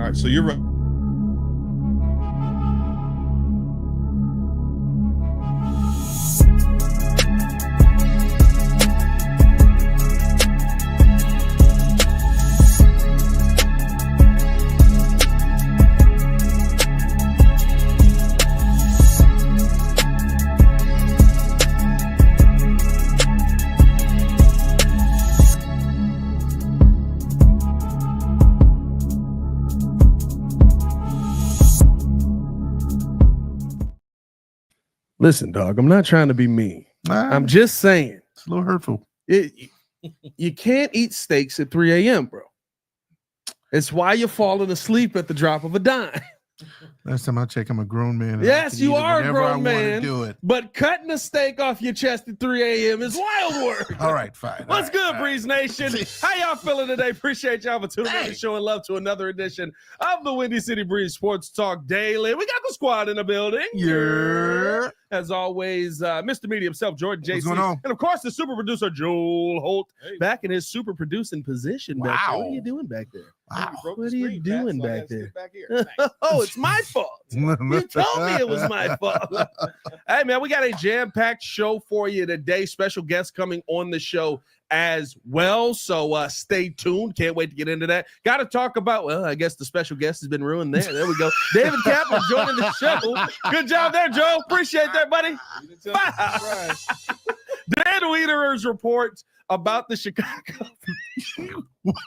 right, so you're right. Listen, dog, I'm not trying to be mean. I'm just saying. It's a little hurtful. You can't eat steaks at 3 a.m., bro. It's why you're falling asleep at the drop of a dime. Last time I checked, I'm a grown man. Yes, you are a grown man. Do it. But cutting a steak off your chest at 3 a.m. is wild work. All right, fine. What's good, Breeze Nation? How y'all feeling today? Appreciate y'all for tuning in and showing love to another edition of the Windy City Breeze Sports Talk Daily. We got the squad in the building. Yeah. As always, Mr. Media himself, Jordan JC. What's going on? And, of course, the super producer, Joel Holt, back in his super producing position. Back there. What are you doing back there? Wow. What are you doing back there? Oh, it's my fault. You told me it was my fault. Hey, man, we got a jam-packed show for you today. Special guests coming on the show as well. So stay tuned. Can't wait to get into that. Got to talk about, well, I guess the special guest has been ruined there. There we go. David Kaplin joining the show. Good job there, Joe. Appreciate that, buddy. Dan Wiederer's report about the Chicago.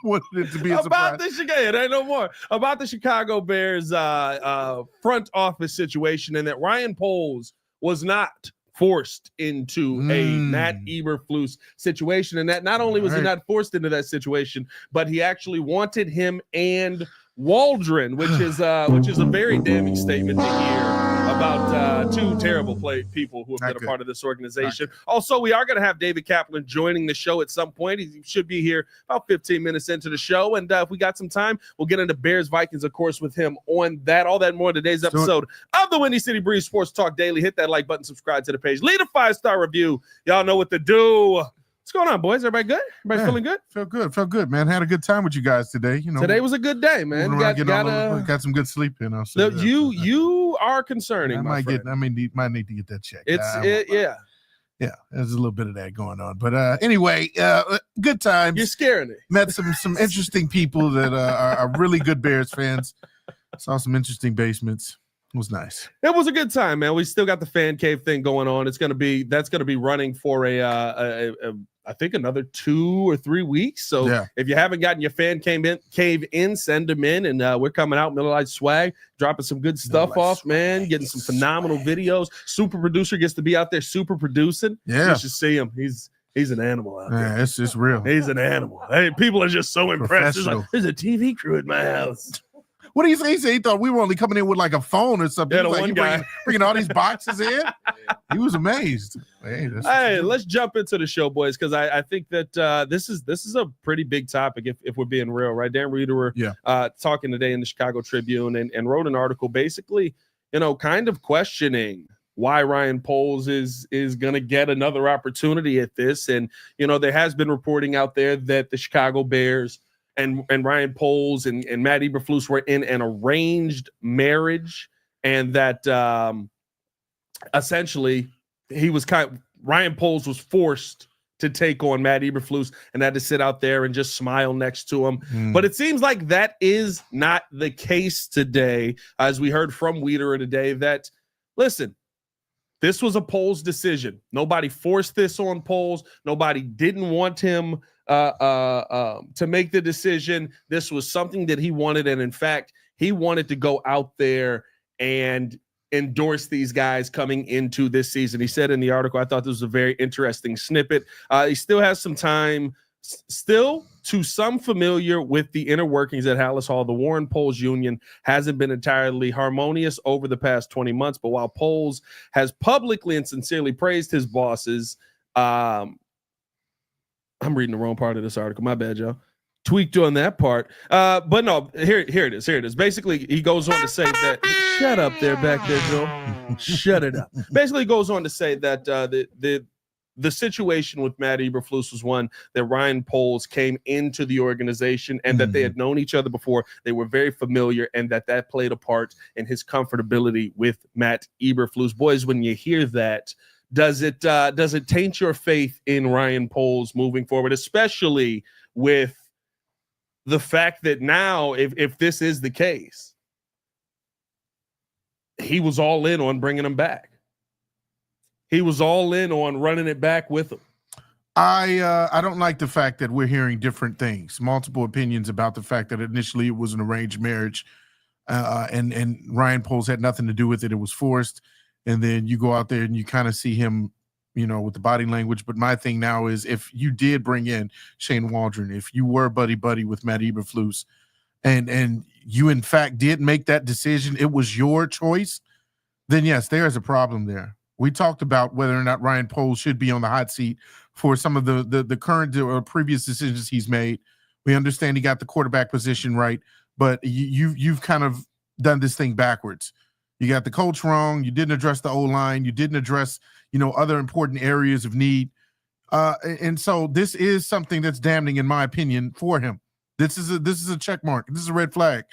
Wanted it to be a about surprise. the Chicago. It ain't no more about the Chicago Bears front office situation, and that Ryan Poles was not forced into a Matt Eberflus situation, and that not only was he not forced into that situation, but he actually wanted him and Waldron, which is a very damning statement to hear about two terrible people who have been a part of this organization. Also, we are going to have David Kaplin joining the show at some point. He should be here about 15 minutes into the show, and if we got some time, we'll get into Bears Vikings, of course, with him on that. All that and more in today's episode of the Windy City Breeze Sports Talk Daily. Hit that like button, subscribe to the page, leave a 5-star review. Y'all know what to do. What's going on, boys? Everybody good? Everybody feeling good? Felt good, man. Had a good time with you guys today. You know, today was a good day, man. Got some good sleep in. You are concerning. I might need to get that checked. Yeah. There's a little bit of that going on, but anyway, good times. You're scaring me. Met some interesting people that are really good Bears fans. Saw some interesting basements. It was nice. It was a good time, man. We still got the fan cave thing going on. That's gonna be running for I think another 2 or 3 weeks. So if you haven't gotten your fan cave in, send them in, and we're coming out Miller Lite swag, dropping some good stuff off, man. Getting some phenomenal videos. Super producer gets to be out there super producing. Yeah, you should see him. He's an animal out there. Yeah, it's just real. He's an animal. Hey, people are just so impressed. There's a TV crew at my house. What did he say? He said he thought we were only coming in with like a phone or something. Yeah, one guy bringing all these boxes in. He was amazed. Hey, let's jump into the show, boys, because I think that this is a pretty big topic if we're being real, right? Dan Wiederer talking today in the Chicago Tribune and wrote an article basically, kind of questioning why Ryan Poles is going to get another opportunity at this. And, there has been reporting out there that the Chicago Bears and Ryan Poles and Matt Eberflus were in an arranged marriage, and that essentially Ryan Poles was forced to take on Matt Eberflus and had to sit out there and just smile next to him. But it seems like that is not the case today, as we heard from Wiederer today, that, listen, this was a Poles decision. Nobody forced this on Poles. Nobody didn't want him to make the decision. This was something that he wanted, and in fact, he wanted to go out there and endorse these guys coming into this season. He said in the article, I thought this was a very interesting snippet. He still has some time, still to some familiar with the inner workings at Halas Hall. The Warren Poles union hasn't been entirely harmonious over the past 20 months, but while Poles has publicly and sincerely praised his bosses, I'm reading the wrong part of this article. My bad, y'all. Tweaked on that part. But no, here it is. Here it is. Basically, he goes on to say that. Shut up there, back there, Joe. Shut it up. Basically, he goes on to say that the the situation with Matt Eberflus was one that Ryan Poles came into the organization and that they had known each other before. They were very familiar, and that played a part in his comfortability with Matt Eberflus. Boys, when you hear that, does it taint your faith in Ryan Poles moving forward, especially with the fact that now, if this is the case, he was all in on bringing him back. He was all in on running it back with him. I don't like the fact that we're hearing different things, multiple opinions about the fact that initially it was an arranged marriage, and Ryan Poles had nothing to do with it. It was forced. And then you go out there and you kind of see him, with the body language. But my thing now is, if you did bring in Shane Waldron, if you were buddy with Matt Eberflus, and you in fact did make that decision, it was your choice, then yes, there is a problem there. We talked about whether or not Ryan Poles should be on the hot seat for some of the current or previous decisions he's made. We understand he got the quarterback position right, but you've kind of done this thing backwards. You got the coach wrong. You didn't address the O-line. You didn't address, other important areas of need. And so this is something that's damning, in my opinion, for him. This is a check mark. This is a red flag,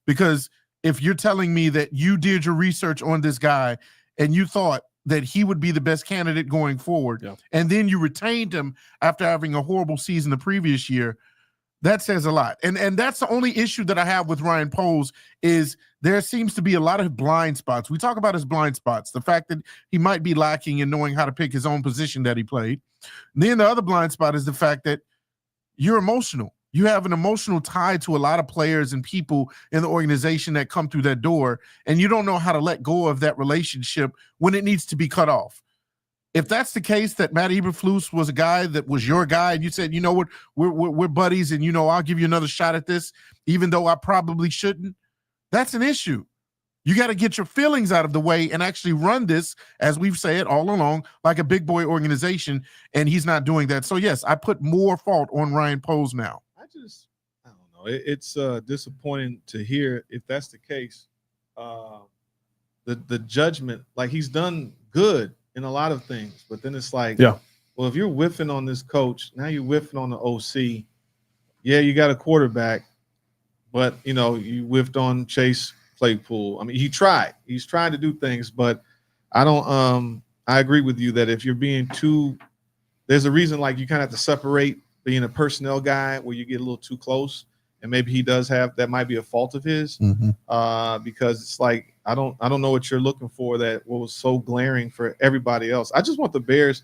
because if you're telling me that you did your research on this guy and you thought that he would be the best candidate going forward, and then you retained him after having a horrible season the previous year, that says a lot. And that's the only issue that I have with Ryan Poles, is there seems to be a lot of blind spots. We talk about his blind spots, the fact that he might be lacking in knowing how to pick his own position that he played. And then the other blind spot is the fact that you're emotional. You have an emotional tie to a lot of players and people in the organization that come through that door, and you don't know how to let go of that relationship when it needs to be cut off. If that's the case, that Matt Eberflus was a guy that was your guy, and you said, you know what, we're buddies, and I'll give you another shot at this, even though I probably shouldn't, that's an issue. You got to get your feelings out of the way and actually run this, as we've said all along, like a big boy organization, and he's not doing that. So yes, I put more fault on Ryan Poles now. I don't know. It's disappointing to hear if that's the case. The judgment, like, he's done good in a lot of things, but then it's like, well, if you're whiffing on this coach, now you're whiffing on the OC. Yeah, you got a quarterback, but you whiffed on Chase Claypool. I mean, he's trying to do things, but I don't. I agree with you that if you're being too, there's a reason, like, you kind of have to separate being a personnel guy where you get a little too close, and maybe he does have, that might be a fault of his, because it's like, I don't know what you're looking for that was so glaring for everybody else. I just want the Bears,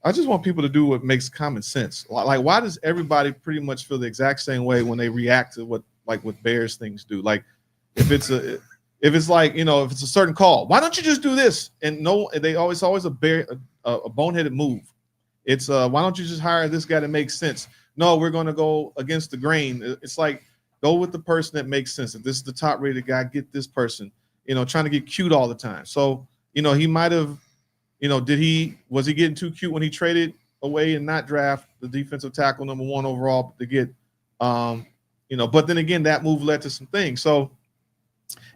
I just want people to do what makes common sense. Like, why does everybody pretty much feel the exact same way when they react to what Bears things do? Like, if it's like, if it's a certain call, why don't you just do this? And no, they always a boneheaded move. It's why don't you just hire this guy that makes sense? No, we're going to go against the grain. It's like, go with the person that makes sense. If this is the top rated guy, get this person, trying to get cute all the time. So, he might have, was he getting too cute when he traded away and not draft the defensive tackle #1 overall to get, but then again, that move led to some things. So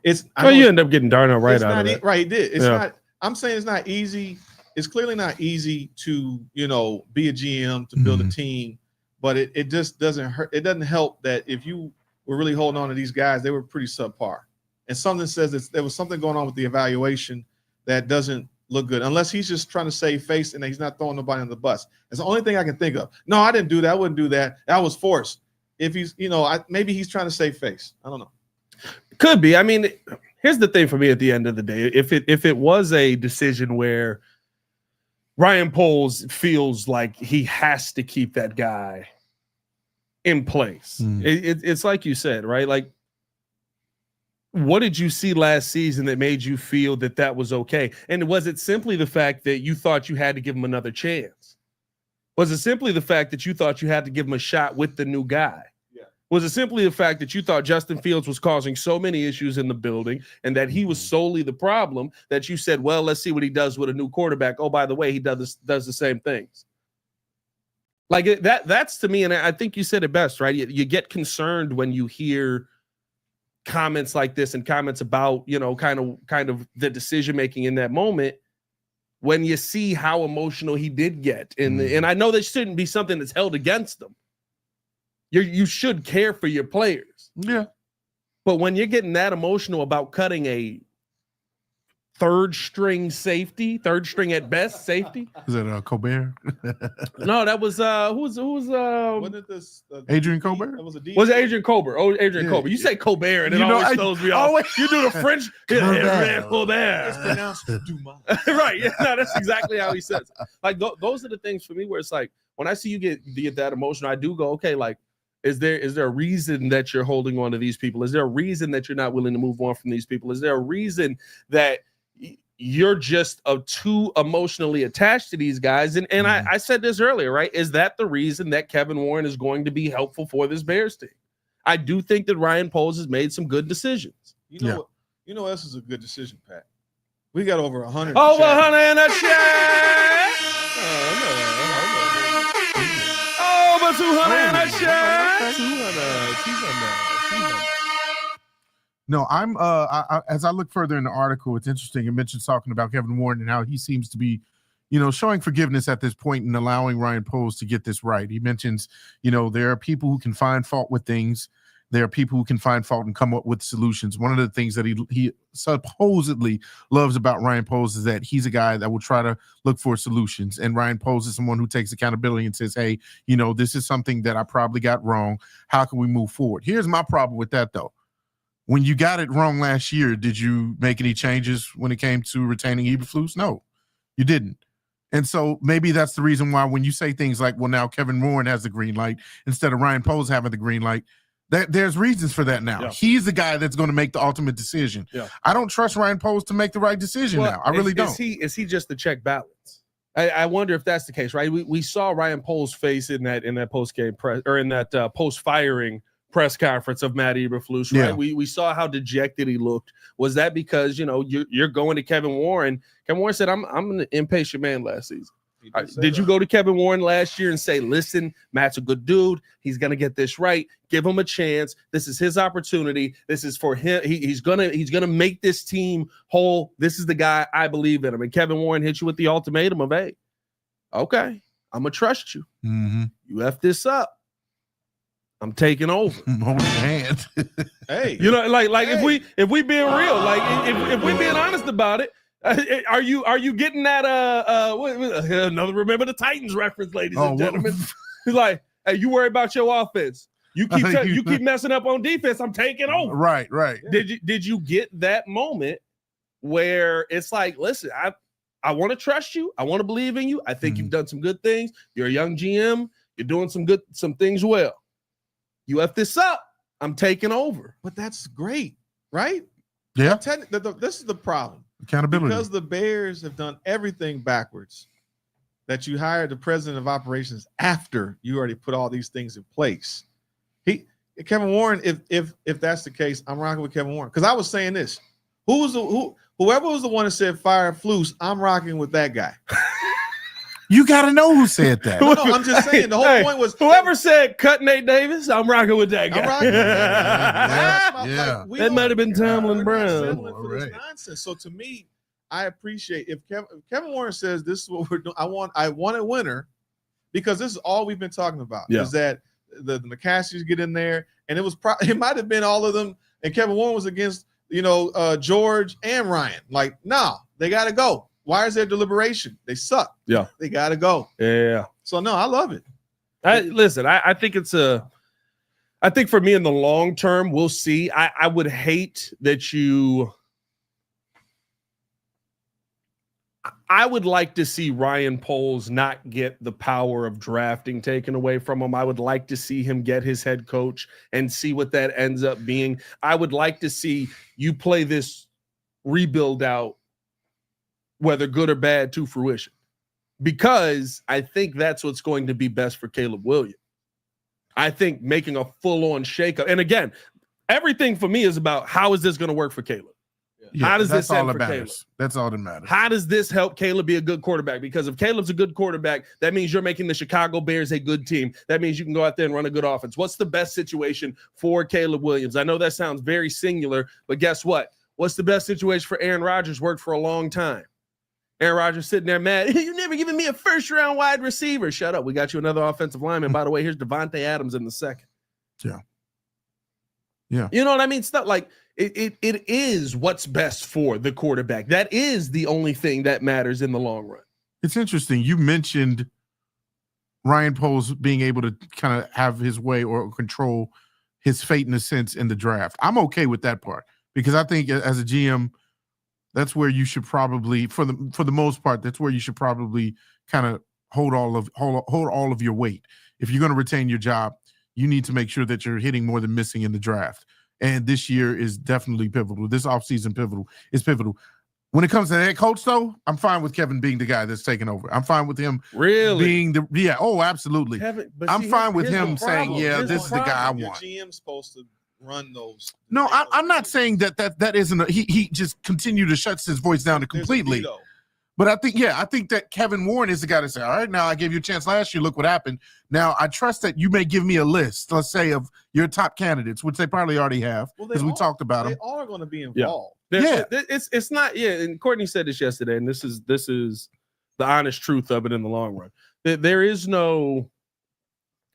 you end up getting Darnell right out of it. Right. He did. It's not, I'm saying it's not easy. It's clearly not easy to, be a GM, to build a team, but it just doesn't hurt. It doesn't help that if you were really holding on to these guys, they were pretty subpar. And something says that there was something going on with the evaluation that doesn't look good, unless he's just trying to save face and he's not throwing nobody on the bus. It's the only thing I can think of. No, I didn't do that. I wouldn't do that. That was forced. If he's, maybe he's trying to save face. I don't know. Could be. I mean, here's the thing for me at the end of the day. If it was a decision where Ryan Poles feels like he has to keep that guy in place, it's like you said, right? Like, what did you see last season that made you feel that was okay? And was it simply the fact that you thought you had to give him another chance? Was it simply the fact that you thought you had to give him a shot with the new guy? Was it simply the fact that you thought Justin Fields was causing so many issues in the building and that he was solely the problem that you said, well, let's see what he does with a new quarterback. Oh, by the way, he does the same things. Like, that's to me, and I think you said it best, right? You get concerned when you hear comments like this and comments about, kind of the decision-making in that moment. when you see how emotional he did get. And I know this shouldn't be something that's held against them. You should care for your players. Yeah. But when you're getting that emotional about cutting a third string at best safety. Is that Colbert? No, that was Wasn't this Adrian Colbert? Was it Adrian Colbert? Oh, Adrian Colbert. You say Colbert, and it always throws me off. You do the French Colbert. It's pronounced Dumas. Right. Yeah, no, that's exactly how he says it. Like those are the things for me where it's like when I see you get that emotional, I do go, okay, like, is there a reason that you're holding on to these people? Is there a reason that you're not willing to move on from these people? Is there a reason that you're just too emotionally attached to these guys? And I said this earlier, right? Is that the reason that Kevin Warren is going to be helpful for this Bears team? I do think that Ryan Poles has made some good decisions. You know what else is a good decision, Pat? We got over 100. Over 100 in a check. Over 200 in a check. 200. No, I'm as I look further in the article, it's interesting. It mentions talking about Kevin Warren and how he seems to be, showing forgiveness at this point and allowing Ryan Poles to get this right. He mentions, there are people who can find fault with things. There are people who can find fault and come up with solutions. One of the things that he supposedly loves about Ryan Poles is that he's a guy that will try to look for solutions. And Ryan Poles is someone who takes accountability and says, hey, this is something that I probably got wrong. How can we move forward? Here's my problem with that, though. When you got it wrong last year, did you make any changes when it came to retaining Eberflus? No, you didn't. And so maybe that's the reason why when you say things like, well, now Kevin Warren has the green light instead of Ryan Poles having the green light, there's reasons for that now. Yeah. He's the guy that's going to make the ultimate decision. Yeah. I don't trust Ryan Poles to make the right decision now. I really don't. Is he just the check balance? I wonder if that's the case, right? We saw Ryan Poles' face in that post-game press or in that post-firing press conference of Matt Eberflus, right? Yeah. We saw how dejected he looked. Was that because you're going to Kevin Warren? Kevin Warren said, "I'm an impatient man last season." Did you go to Kevin Warren last year and say, "Listen, Matt's a good dude. He's gonna get this right. Give him a chance. This is his opportunity. This is for him. He's gonna make this team whole. This is the guy. I believe in him." And Kevin Warren hit you with the ultimatum of, "Hey, okay, I'm gonna trust you. Mm-hmm. You F this up, I'm taking over." Hold your hand. Hey, like hey. if we being real, like if we being honest about it, are you getting that another Remember the Titans reference, ladies and gentlemen? He's like, hey, you worry about your offense. You keep messing up on defense. I'm taking over. Right. Did you get that moment where it's like, listen, I want to trust you. I want to believe in you. I think you've done some good things. You're a young GM. You're doing some things well. You F this up, I'm taking over. But that's great, right? Yeah. This is the problem. Accountability. Because the Bears have done everything backwards, that you hired the president of operations after you already put all these things in place. Kevin Warren, if that's the case, I'm rocking with Kevin Warren. Because I was saying this. Whoever was the one that said fire Flus, I'm rocking with that guy. You got to know who said that. No, I'm just saying. The whole point was whoever said cut Nate Davis. I'm rocking with that guy. I'm rocking with that guy. Yeah. That might have been Tomlin Brown. For this nonsense. So to me, I appreciate if Kevin Warren says this is what we're doing. I want a winner, because this is all we've been talking about. Yeah. Is that the McCaskies get in there, and it might have been all of them, and Kevin Warren was against George and Ryan. Like, no, they got to go. Why is there deliberation? They suck. Yeah. They got to go. Yeah. So, no, I love it. I think for me in the long term, we'll see. I would hate that I would like to see Ryan Poles not get the power of drafting taken away from him. I would like to see him get his head coach and see what that ends up being. I would like to see you play this rebuild out, whether good or bad, to fruition, because I think that's what's going to be best for Caleb Williams. I think making a full-on shakeup, and again, everything for me is about how is this going to work for Caleb? Yeah, how does this all end for matters. Caleb? That's all that matters. How does this help Caleb be a good quarterback? Because if Caleb's a good quarterback, that means you're making the Chicago Bears a good team. That means you can go out there and run a good offense. What's the best situation for Caleb Williams? I know that sounds very singular, but guess what? What's the best situation for Aaron Rodgers? Worked for a long time. Aaron Rodgers sitting there mad. You never given me a first-round wide receiver. Shut up. We got you another offensive lineman. By the way, here's Devontae Adams in the second. Yeah. Yeah. You know what I mean? Stuff like it is what's best for the quarterback. That is the only thing that matters in the long run. It's interesting. You mentioned Ryan Poles being able to kind of have his way or control his fate in a sense in the draft. I'm okay with that part because I think as a GM, that's where you should probably, for the most part, that's where you should probably kind of hold all of your weight. If you're going to retain your job, you need to make sure that you're hitting more than missing in the draft. And this year is definitely pivotal. This offseason is pivotal. When it comes to head coach, though, I'm fine with Kevin being the guy that's taking over. I'm fine with him being absolutely. Kevin, I'm fine with him saying, this is the guy I want. Your GM's supposed to run those. No, I'm not saying that isn't he just continued to shut his voice down completely. But I think that Kevin Warren is the guy to say, all right, now I gave you a chance last year. Look what happened. Now I trust that you may give me a list, let's say, of your top candidates, which they probably already have, because we talked about them. They all are going to be involved. It's not. Yeah, and Courtney said this yesterday, and this is the honest truth of it in the long run. There is no.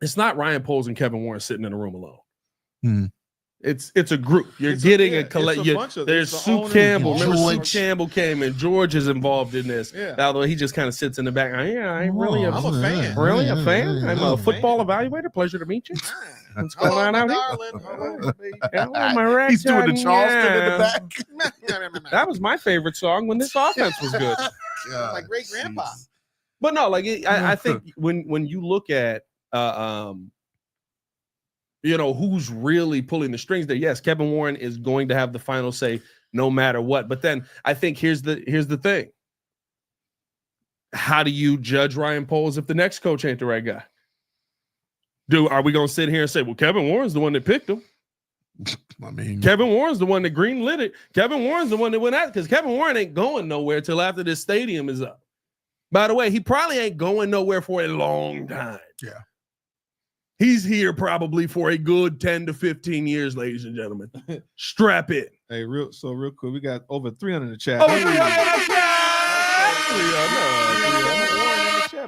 It's not Ryan Poles and Kevin Warren sitting in a room alone. Hmm. It's a group. You're getting a collection. There's Sue Campbell. Remember, Sue Campbell came and George is involved in this. Yeah. Although he just kind of sits in the back. I'm a fan. Really a fan? I'm a football evaluator. Pleasure to meet you. What's going on out here? He's doing the Charleston in the back. That was my favorite song when this offense was good. My great grandpa. But no, like I think when you look at who's really pulling the strings there. Yes, Kevin Warren is going to have the final say no matter what. But then I think here's the thing. How do you judge Ryan Poles if the next coach ain't the right guy? Are we going to sit here and say, well, Kevin Warren's the one that picked him? I mean, Kevin Warren's the one that greenlit it. Kevin Warren's the one that went out because Kevin Warren ain't going nowhere till after this stadium is up. By the way, he probably ain't going nowhere for a long time. Yeah. He's here probably for a good 10 to 15 years, ladies and gentlemen. Strap in. Hey, real quick, we got over 300 in the chat. Over 300 in the chat.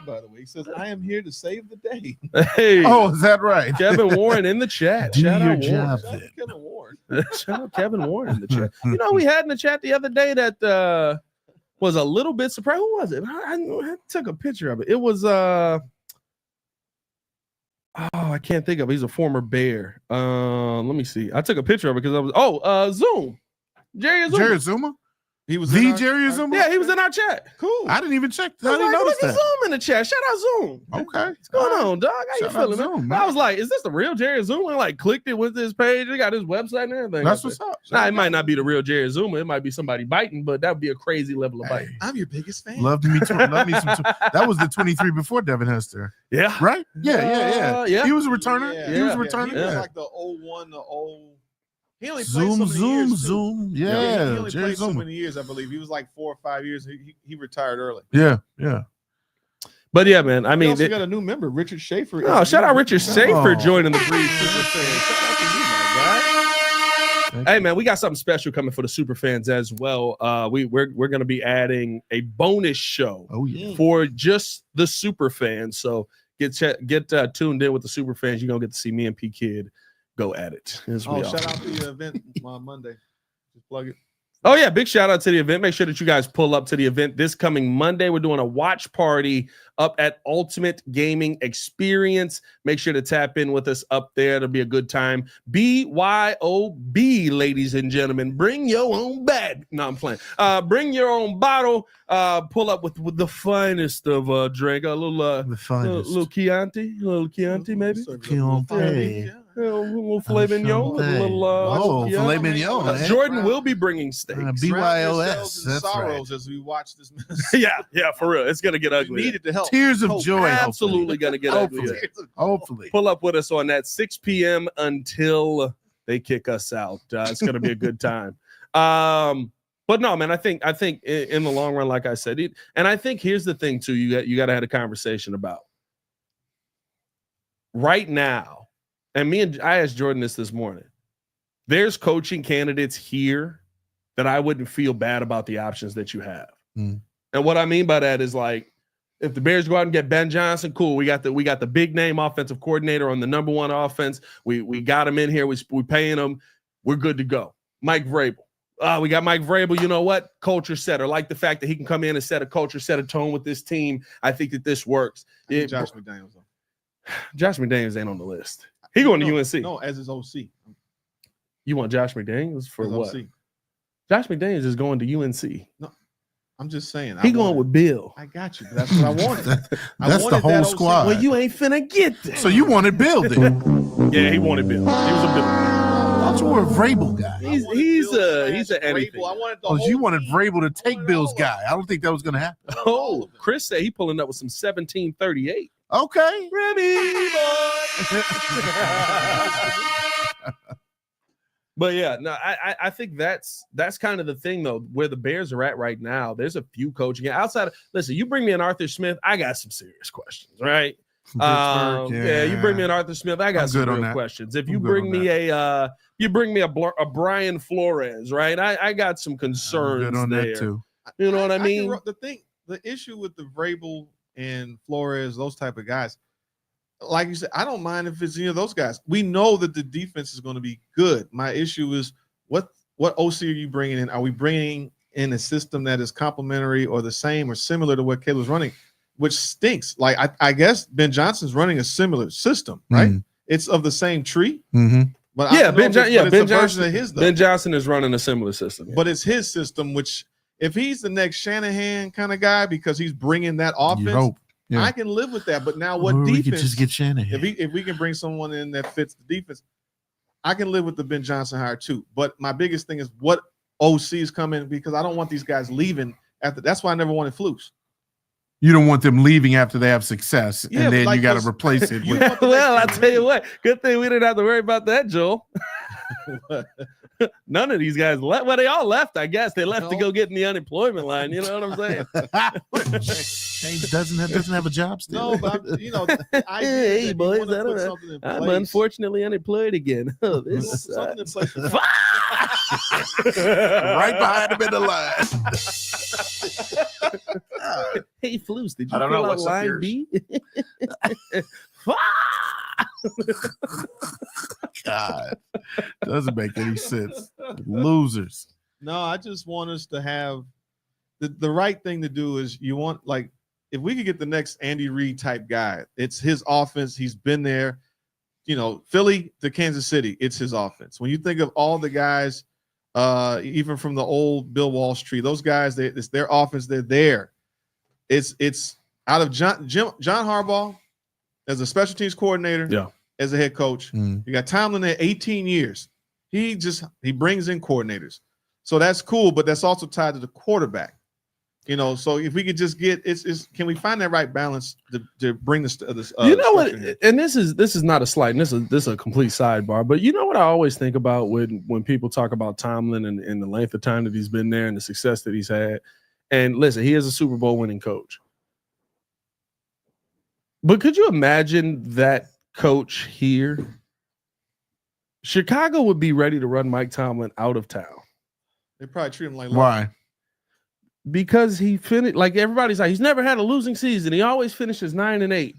By the way, he says, "I am here to save the day." Hey, is that right? Kevin Warren in the chat. Do Shout your out job, Kevin Warren. Shout out Kevin Warren in the chat. You know, we had in the chat the other day that was a little bit surprised. Who was it? I took a picture of it. It was I can't think of it. He's a former Bear. Let me see. I took a picture of it because I was Zoom. Jerry Azuma. He was Jerry Azuma? Yeah, he was in our chat. Cool. I didn't even check. I didn't notice that. Zoom in the chat. Shout out Zoom. Okay. What's going on, dog? How you feeling, Zoom, man? I was like, is this the real Jerry Azuma? I clicked it with his page. He got his website and everything. That's what's up. Nah, it might not be the real Jerry Azuma. It might be somebody biting, but that would be a crazy level of biting. I'm your biggest fan. Love me some. That was the 23 before Devin Hester. Yeah. Right? Yeah. Yeah. He was a returner. Yeah. He was a returner. He was like the 01, the 0. He only Zoom. He only Jerry played so Zuma. many years, I believe. He was like 4 or 5 years. He retired early. Yeah. But yeah, man. I mean, we also got a new member, Richard Schaefer. Oh, shout out Richard Schaefer joining the Breeze Super Fans. Shout out to you, my guy. Hey, man, we got something special coming for the super fans as well. We're going to be adding a bonus show for just the super fans. So get tuned in with the super fans. You're going to get to see me and P Kid go at it. Shout out to the event on Monday. Just plug it. Oh, yeah. Big shout out to the event. Make sure that you guys pull up to the event this coming Monday. We're doing a watch party up at Ultimate Gaming Experience. Make sure to tap in with us up there. It'll be a good time. BYOB, ladies and gentlemen. Bring your own bag. No, I'm playing. Bring your own bottle. Pull up with the finest of drink. A little Chianti, maybe. Chianti. A little filet mignon. Filet mignon. Jordan will be bringing steaks. BYOS. That's sorrows right. as we watch this. Yeah, for real. It's gonna get ugly. We needed to help. Tears of joy. Absolutely gonna get ugly. Hopefully. Pull up with us on that 6 p.m. until they kick us out. It's gonna be a good time. But no, man, I think in the long run, like I said, and I think here's the thing too. You got to have a conversation about right now. And I asked Jordan this morning. There's coaching candidates here that I wouldn't feel bad about the options that you have. And And what I mean by that is like, if the Bears go out and get Ben Johnson, cool. We got the big name offensive coordinator on the number one offense. We got him in here. We paying him. We're good to go. Mike Vrabel. We got Mike Vrabel. You know what? Culture setter. Like the fact that he can come in and set a culture, set a tone with this team. I think that this works. Josh McDaniels. Josh McDaniels ain't on the list. He going to UNC. No, as his OC. You want Josh McDaniels for as what? OC. Josh McDaniels is going to UNC. No, I'm just saying. He going with Bill. I got you. That's what I wanted. That's the whole squad. Well, you ain't finna get that. So you wanted Bill then? Yeah, he wanted Bill. He was a Bill. I thought you were a Vrabel guy. He's an anything. You wanted Vrabel to take Bill's guy. I don't think that was going to happen. Oh, Chris said he pulling up with some 1738. Okay. Remy boy. But yeah, no, I think that's kind of the thing though, where the Bears are at right now. There's a few coaching outside of, listen, you bring me an Arthur Smith, I got some serious questions, right? You bring me an Arthur Smith, I got some real questions. If you bring me a Brian Flores, right? I got some concerns on there. That too. You know what I mean? The issue with the Vrabel and Flores, those type of guys, like you said, I don't mind if it's any of those guys. We know that the defense is going to be good. My issue is what OC are you bringing in? Are we bringing in a system that is complementary or the same or similar to what Caleb's running, which stinks? Like I guess Ben Johnson's running a similar system, right? Mm-hmm. It's of the same tree. Mm-hmm. But Ben Johnson is running a similar system. But it's his system, which if he's the next Shanahan kind of guy because he's bringing that offense. Yeah. I can live with that, but now what defense? We could just get Shanahan. If we can bring someone in that fits the defense, I can live with the Ben Johnson hire too. But my biggest thing is what OC is coming because I don't want these guys leaving after. That's why I never wanted Flus. You don't want them leaving after they have success, and then like you got to replace it. With well, I'll tell you what. Good thing we didn't have to worry about that, Joel. None of these guys left. Well, they all left, I guess. They left to go get in the unemployment line. You know what I'm saying? James doesn't have a job still. No, but hey boys, I'm unfortunately unemployed again. Oh, this right behind him in the line. Hey, Flus, did you pull out line B? God, doesn't make any sense. Losers. No, I just want us to have the right thing to do is you want, like, if we could get the next Andy Reid type guy, it's his offense. He's been there, Philly to Kansas City. It's his offense. When you think of all the guys, even from the old Bill Walsh tree, those guys, it's their offense. They're there. It's out of John Harbaugh as a special teams coordinator. Yeah. As a head coach. You got Tomlin there 18 years. He brings in coordinators. So that's cool, but that's also tied to the quarterback. So if we could just get can we find that right balance to bring this you know what? Here? And this is not a slight, and this is a complete sidebar, but you know what I always think about when people talk about Tomlin and the length of time that he's been there and the success that he's had. And listen, he is a Super Bowl winning coach. But could you imagine that coach here? Chicago would be ready to run Mike Tomlin out of town. They probably treat him like why? Because he finished, like everybody's like, he's never had a losing season. He always finishes 9-8.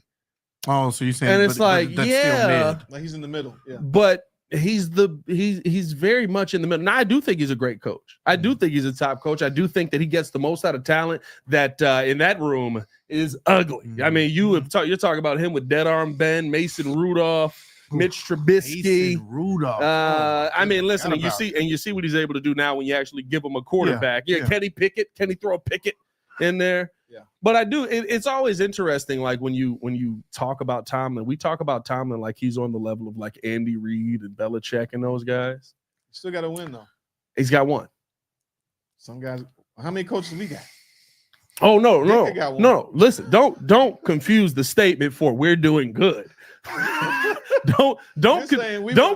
Oh, so you're saying, and it's that's still mid. Like he's in the middle. Yeah, but he's very much in the middle. Now I do think he's a great coach. I do think he's a top coach. I do think that he gets the most out of talent that in that room is ugly. I mean, you're talking about him with Dead Arm Ben, Mason Rudolph, Mitch Trubisky. Rudolph. I mean, listen, and you see what he's able to do now when you actually give him a quarterback. Yeah. Kenny Pickett. Can he throw a Pickett in there? Yeah. But I do. It's always interesting. Like when you talk about Tomlin, we talk about Tomlin like he's on the level of like Andy Reid and Belichick and those guys. Still got to win though. He's got one. Some guys. How many coaches have we got? Oh no. Listen, don't confuse the statement for we're doing good. don't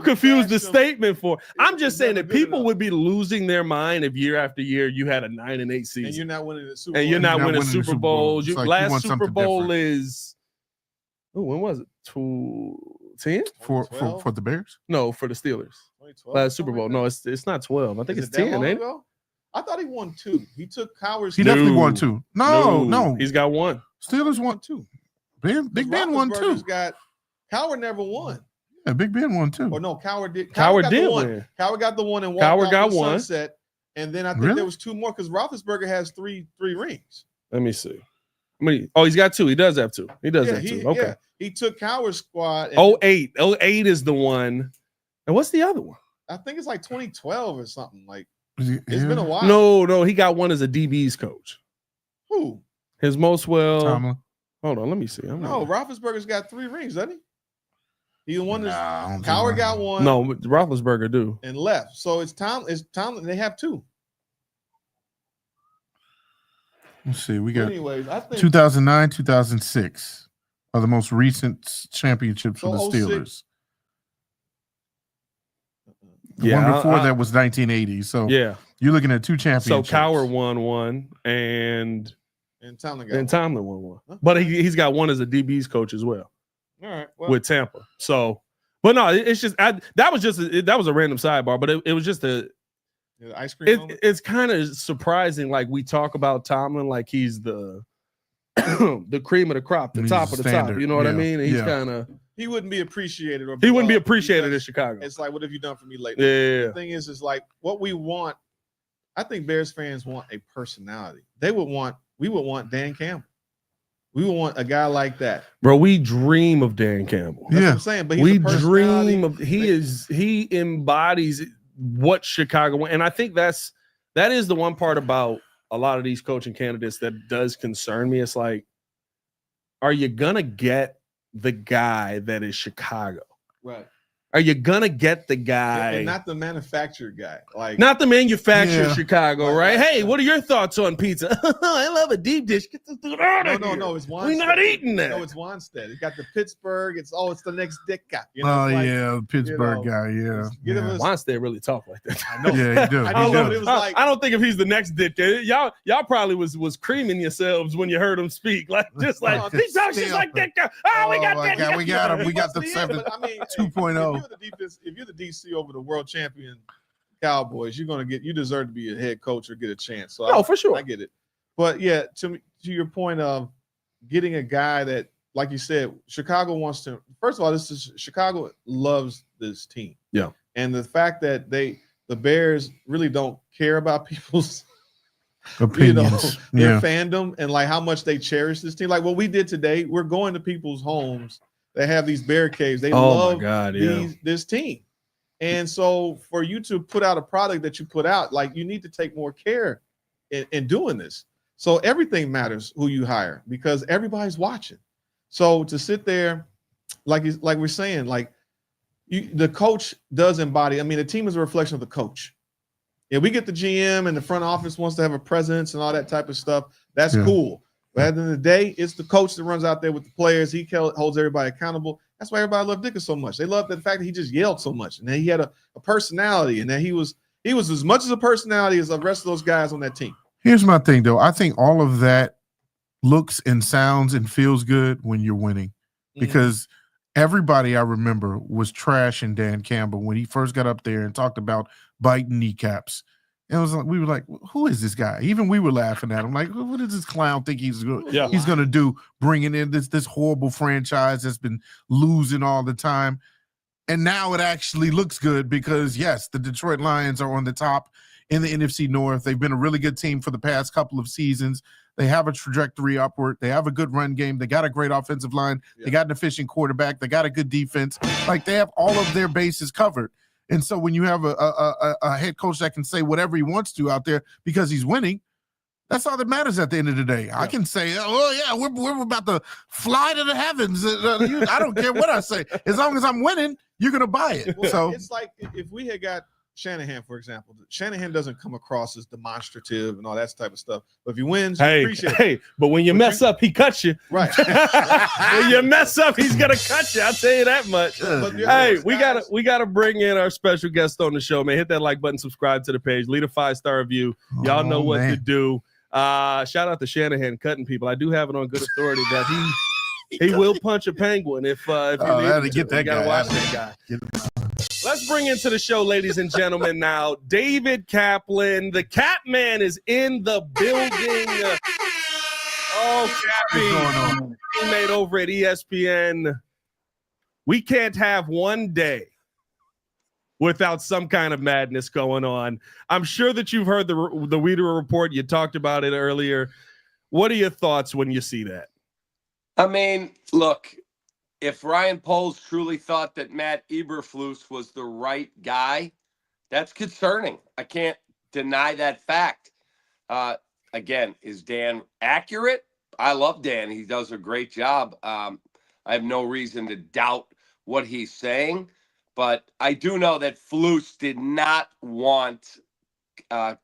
confuse the statement for. I'm just saying that people would be losing their mind if year after year you had a 9-8 season and you're not winning the Super Bowl. And you're not winning Super Bowls. Last Super Bowl is when was it? 10 for the Bears? No, for the Steelers. Last Super Bowl. No, it's not 12. I think it's 10, ain't it? I thought he won 2. He took Cowher's. He definitely won 2. No. He's got 1. Steelers won 2. Big Ben won 2. Cowher never won. Yeah, Big Ben won 2. Oh no, Cowher did. Cowher did win. win. Cowher got the one and Cowher got 1. Sunset, and then I think there was 2 more because Roethlisberger has three rings. Let me see. He's got 2. He does have 2. He does have 2. Okay. Yeah. He took Cowher's squad. 08 is the one. And what's the other one? I think it's like 2012 or something. Like it's been a while. No, he got 1 as a DB's coach. Who? His most well. Tomlin. Hold on, let me see. Roethlisberger's got 3 rings, doesn't he? He won this. Nah, Cowher got 1. No, Roethlisberger do. And left. So it's Tomlin. They have 2. Let's see. We got anyways, I think 2009, 2006 are the most recent championships for the Steelers. The one before that was 1980. So yeah, you're looking at 2 championships. So Cowher won 1 and Tomlin won 1. Huh? But he's got 1 as a DB's coach as well. All right, with Tampa. So, but no, it's just that was a random sidebar, but it was just ice cream. It's kind of surprising. Like we talk about Tomlin like he's the the cream of the crop, the top of the top. You know what I mean? And he's kind of he wouldn't be appreciated. He wouldn't be appreciated in Chicago. It's like, what have you done for me lately? Yeah. The thing is like what we want. I think Bears fans want a personality. We would want Dan Campbell. We would want a guy like that. Bro, we dream of Dan Campbell. That's what I'm saying. But we dream of he embodies what Chicago wants. And I think that is the one part about a lot of these coaching candidates that does concern me. It's like, are you gonna get the guy that is Chicago? Right. Are you gonna get the guy and not the manufactured guy? Like not the manufactured Chicago, right? Hey, what are your thoughts on pizza? I love a deep dish. Get this dude out of here. No, it's Wanstead. We're not eating that. No, it's Wanstead. It's got the Pittsburgh. It's the next dick guy. Pittsburgh guy. Yeah. Wanstead really talk like that. I know. Yeah, he do. I don't think if he's the next dick. Y'all probably was creaming yourselves when you heard him speak. Like he talks just like that guy. Oh, we got that. We got him. We got the 2.0. If you're the DC over the world champion Cowboys, you deserve to be a head coach or get a chance. So for sure, I get it. But yeah, to your point of getting a guy that, like you said, Chicago wants to. First of all, Chicago loves this team. Yeah, and the fact that the Bears really don't care about people's opinions, their fandom, and like how much they cherish this team. Like what we did today, we're going to people's homes. They have these bear caves. They love this team. And so for you to put out a product that you put out, like you need to take more care in doing this. So everything matters who you hire because everybody's watching. So to sit there, like we're saying, like the coach does embody. I mean, the team is a reflection of the coach. Yeah, we get the GM and the front office wants to have a presence and all that type of stuff. That's cool. But at the end of the day, it's the coach that runs out there with the players. He holds everybody accountable. That's why everybody loved Dicker so much. They loved the fact that he just yelled so much, and that he had a personality, and that he was as much as a personality as the rest of those guys on that team. Here's my thing, though. I think all of that looks and sounds and feels good when you're winning, because everybody I remember was trashing Dan Campbell when he first got up there and talked about biting kneecaps. And it was like, we were like, who is this guy? Even we were laughing at him. Like, what does this clown think he's going to do, bringing in this horrible franchise that's been losing all the time? And now it actually looks good because, yes, the Detroit Lions are on the top in the NFC North. They've been a really good team for the past couple of seasons. They have a trajectory upward. They have a good run game. They got a great offensive line. Yeah. They got an efficient quarterback. They got a good defense. Like, they have all of their bases covered. And so when you have a head coach that can say whatever he wants to out there because he's winning, that's all that matters at the end of the day. Yeah. I can say, we're about to fly to the heavens. I don't care what I say. As long as I'm winning, you're going to buy it. Well, so it's like if we had got Shanahan, for example. Shanahan doesn't come across as demonstrative and all that type of stuff. But if he wins, appreciate it. But when you mess up, he cuts you. Right. When you mess up, he's gonna cut you. I'll tell you that much. Hey, we gotta bring in our special guest on the show, man. Hit that like button, subscribe to the page, leave a 5-star review. Y'all know what to do. Shout out to Shanahan cutting people. I do have it on good authority that he will punch a penguin if you need to. Get that guy. Gotta watch that guy. Let's bring into the show, ladies and gentlemen, now, David Kaplin. The Cap Man is in the building. Oh, Cappy, teammate over at ESPN. We can't have one day without some kind of madness going on. I'm sure that you've heard the Wiederer report. You talked about it earlier. What are your thoughts when you see that? I mean, look, if Ryan Poles truly thought that Matt Eberflus was the right guy, that's concerning. I can't deny that fact. Again, is Dan accurate? I love Dan. He does a great job. I have no reason to doubt what he's saying, but I do know that Flus did not want the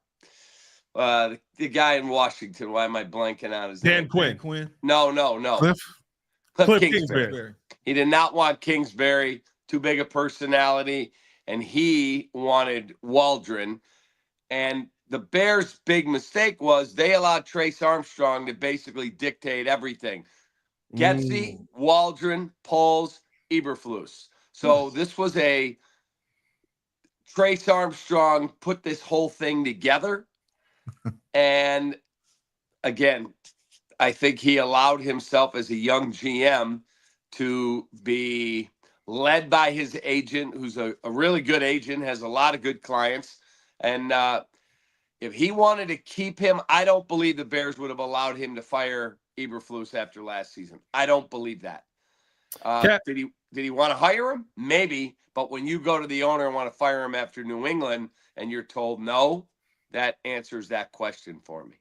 guy in Washington. Why am I blanking on his name? Dan Quinn. No. Cliff Kingsbury. He did not want Kingsbury, too big a personality, and he wanted Waldron. And the Bears' big mistake was they allowed Trace Armstrong to basically dictate everything. Getsy, Waldron, Poles, Eberflus. So this was a Trace Armstrong put this whole thing together. And again, I think he allowed himself as a young GM to be led by his agent, who's a really good agent, has a lot of good clients. And if he wanted to keep him, I don't believe the Bears would have allowed him to fire Eberflus after last season. I don't believe that. Did he want to hire him? Maybe. But when you go to the owner and want to fire him after New England and you're told no, that answers that question for me.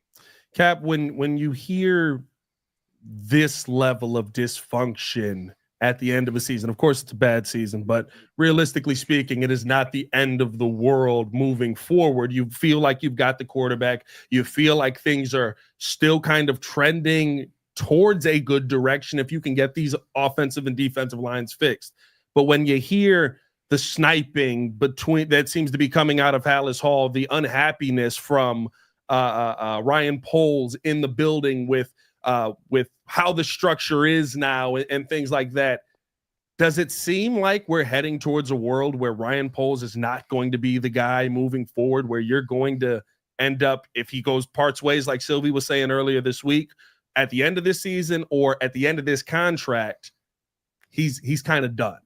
Cap, when you hear this level of dysfunction at the end of a season, of course it's a bad season, but realistically speaking, it is not the end of the world moving forward. You feel like you've got the quarterback. You feel like things are still kind of trending towards a good direction if you can get these offensive and defensive lines fixed. But when you hear the sniping between that seems to be coming out of Halas Hall, the unhappiness from Ryan Poles in the building with how the structure is now and things like that. Does it seem like we're heading towards a world where Ryan Poles is not going to be the guy moving forward, where you're going to end up, if he goes parts ways, like Sylvie was saying earlier this week, at the end of this season or at the end of this contract, he's kind of done?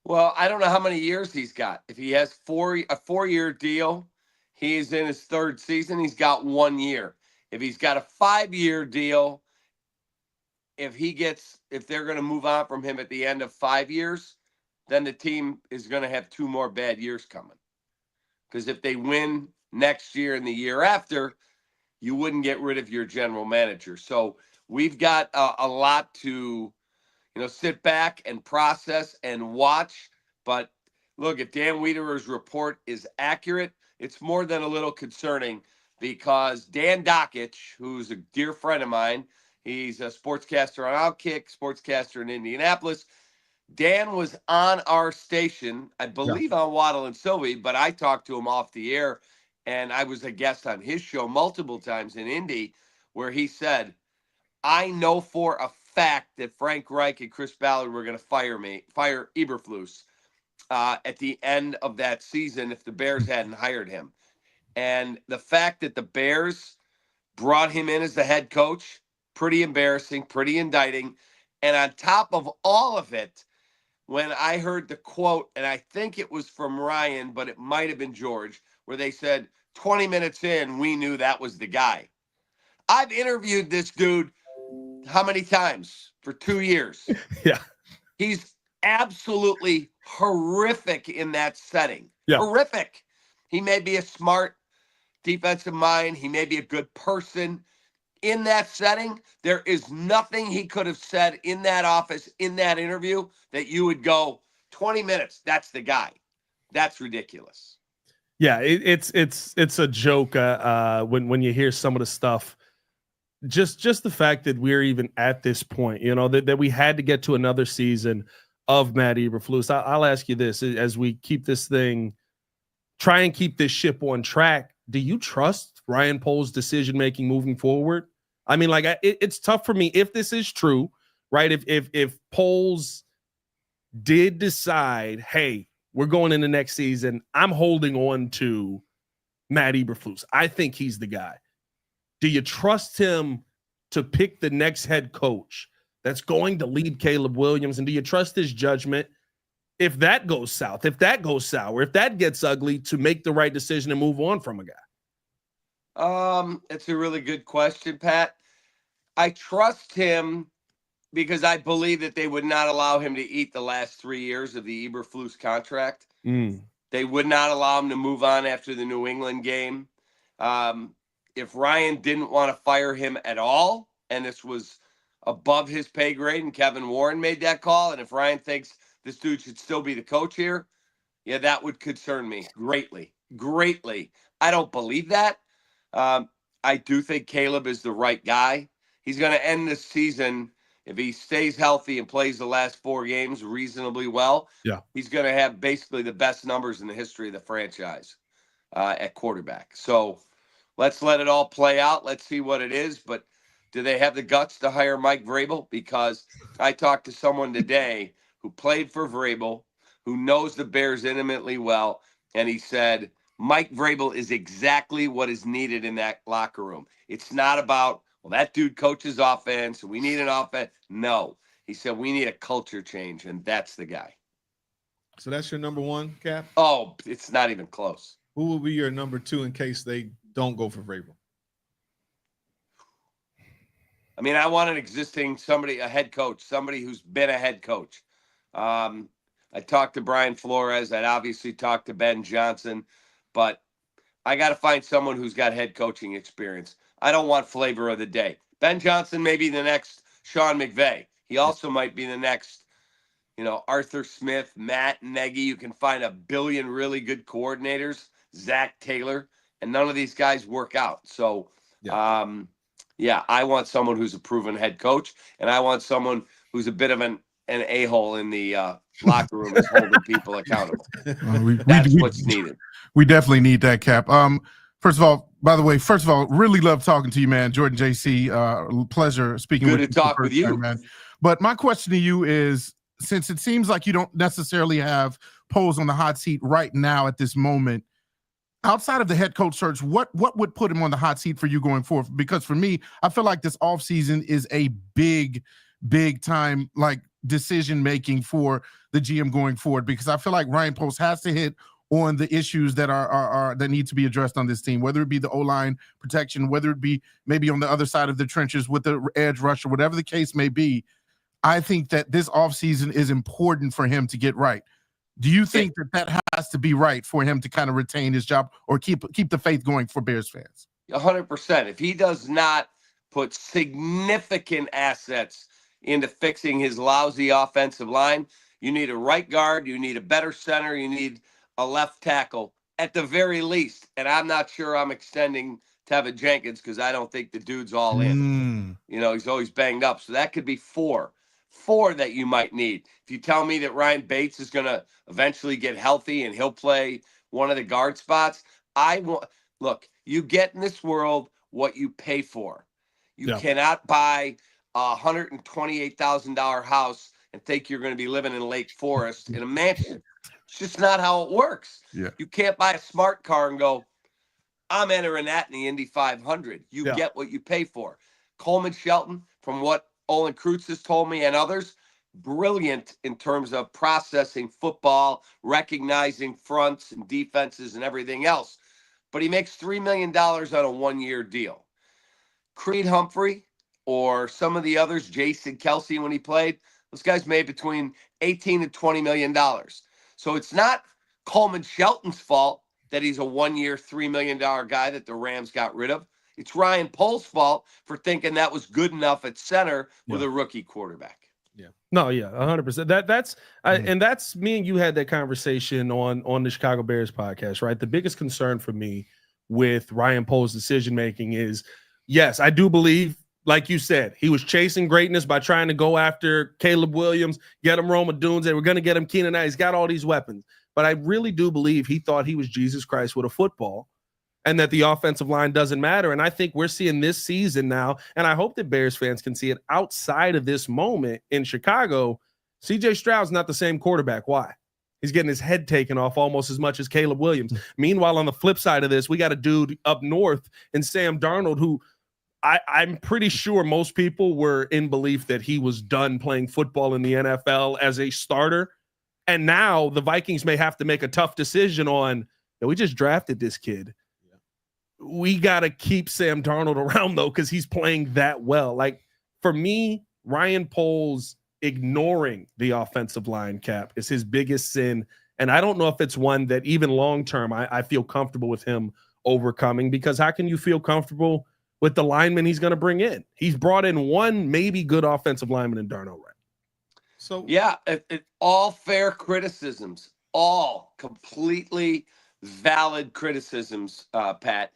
Well, I don't know how many years he's got. If he has a 4-year deal, he's in his third season. He's got 1 year. If he's got a 5-year deal, if they're going to move on from him at the end of 5 years, then the team is going to have 2 more bad years coming. Because if they win next year and the year after, you wouldn't get rid of your general manager. So we've got a lot to, sit back and process and watch. But look, if Dan Wiederer's report is accurate, it's more than a little concerning, because Dan Dockich, who's a dear friend of mine, he's a sportscaster on Outkick, sportscaster in Indianapolis. Dan was on our station, I believe on Waddle and Sylvie, but I talked to him off the air, and I was a guest on his show multiple times in Indy, where he said, I know for a fact that Frank Reich and Chris Ballard were going to fire Eberflus at the end of that season if the Bears hadn't hired him. And the fact that the Bears brought him in as the head coach, pretty embarrassing, pretty indicting. And on top of all of it, when I heard the quote, and I think it was from Ryan, but it might have been George, where they said, 20 minutes in, we knew that was the guy. I've interviewed this dude how many times? For 2 years. Yeah. He's absolutely horrific in that setting. Yeah. Horrific. He may be a smart defensive mind. He may be a good person. In that setting, there is nothing he could have said in that office, in that interview, that you would go, 20 minutes, that's the guy. That's ridiculous. Yeah, it's a joke when you hear some of the stuff. Just the fact that we're even at this point, that we had to get to another season of Matt Eberflus. I'll ask you this, as we keep this thing, try and keep this ship on track. Do you trust Ryan Poles' decision-making moving forward? I mean, like, it's tough for me if this is true, right? If Poles did decide, hey, we're going into next season. I'm holding on to Matt Eberflus. I think he's the guy. Do you trust him to pick the next head coach that's going to lead Caleb Williams? And do you trust his judgment if that goes south, if that goes sour, if that gets ugly, to make the right decision and move on from a guy? It's a really good question, Pat. I trust him because I believe that they would not allow him to eat the last 3 years of the Eberflus contract. They would not allow him to move on after the New England game. If Ryan didn't want to fire him at all, and this was above his pay grade, and Kevin Warren made that call, and if Ryan thinks this dude should still be the coach here, yeah, that would concern me greatly, greatly. I don't believe that. I do think Caleb is the right guy. He's going to end this season, if he stays healthy and plays the last 4 games reasonably well, he's going to have basically the best numbers in the history of the franchise at quarterback. So let's let it all play out. Let's see what it is. But do they have the guts to hire Mike Vrabel? Because I talked to someone today who played for Vrabel, who knows the Bears intimately well, and he said Mike Vrabel is exactly what is needed in that locker room. It's not about, well, that dude coaches offense, and we need an offense. No. He said we need a culture change, and that's the guy. So that's your number 1, Cap? Oh, it's not even close. Who will be your number 2 in case they don't go for Vrabel? I mean, I want an existing somebody, a head coach, somebody who's been a head coach. I talked to Brian Flores. I'd obviously talked to Ben Johnson, but I got to find someone who's got head coaching experience. I don't want flavor of the day. Ben Johnson may be the next Sean McVay. He also might be the next, Arthur Smith, Matt Nagy. You can find a billion really good coordinators, Zach Taylor, and none of these guys work out. So, I want someone who's a proven head coach, and I want someone who's a bit of an a-hole in the locker room is holding people accountable. That's what's needed. We definitely need that, Cap. First of all, really love talking to you, man. Jordan JC, pleasure speaking with you. Good to talk with you, man. But my question to you is, since it seems like you don't necessarily have Poles on the hot seat right now at this moment, outside of the head coach search, what would put him on the hot seat for you going forward? Because for me, I feel like this offseason is a big time decision making for the GM going forward, because I feel like Ryan Poles has to hit on the issues that are that need to be addressed on this team, whether it be the O-line protection, whether it be maybe on the other side of the trenches with the edge rusher, whatever the case may be. I think that this offseason is important for him to get right. Do you think that has to be right for him to kind of retain his job or keep the faith going for Bears fans? 100%. If he does not put significant assets into fixing his lousy offensive line, you need a right guard, you need a better center, you need a left tackle at the very least. And I'm not sure I'm extending Tevin Jenkins because I don't think the dude's all in. He's always banged up. So that could be 4 that you might need. If you tell me that Ryan Bates is going to eventually get healthy and he'll play one of the guard spots, look, you get in this world what you pay for. You cannot buy a $128,000 house and think you're going to be living in Lake Forest in a mansion. It's just not how it works. Yeah. You can't buy a smart car and go, I'm entering that in the Indy 500. You get what you pay for. Coleman Shelton, from what Olin Kreutz has told me and others, brilliant in terms of processing football, recognizing fronts and defenses and everything else. But he makes $3 million on a 1-year deal. Creed Humphrey or some of the others, Jason Kelsey when he played, those guys made between $18 and $20 million. So it's not Coleman Shelton's fault that he's a 1-year, $3 million guy that the Rams got rid of. It's Ryan Poles' fault for thinking that was good enough at center with a rookie quarterback. Yeah. No, yeah, 100%. That's and that's me and you had that conversation on the Chicago Bears podcast, right? The biggest concern for me with Ryan Poles' decision making is, yes, I do believe, like you said, he was chasing greatness by trying to go after Caleb Williams, get him Roma Dunes, and we're going to get him Keenan Allen. He's got all these weapons. But I really do believe he thought he was Jesus Christ with a football and that the offensive line doesn't matter. And I think we're seeing this season now, and I hope that Bears fans can see it outside of this moment in Chicago. C.J. Stroud's not the same quarterback. Why? He's getting his head taken off almost as much as Caleb Williams. Meanwhile, on the flip side of this, we got a dude up north in Sam Darnold who I'm pretty sure most people were in belief that he was done playing football in the NFL as a starter. And now the Vikings may have to make a tough decision on, we just drafted this kid. We got to keep Sam Darnold around, though, because he's playing that well. Like, for me, Ryan Poles ignoring the offensive line, Cap, is his biggest sin. And I don't know if it's one that even long-term I feel comfortable with him overcoming, because how can you feel comfortable with the lineman he's going to bring in? He's brought in one maybe good offensive lineman in Darnell Wright. So yeah, all fair criticisms, all completely valid criticisms, Pat.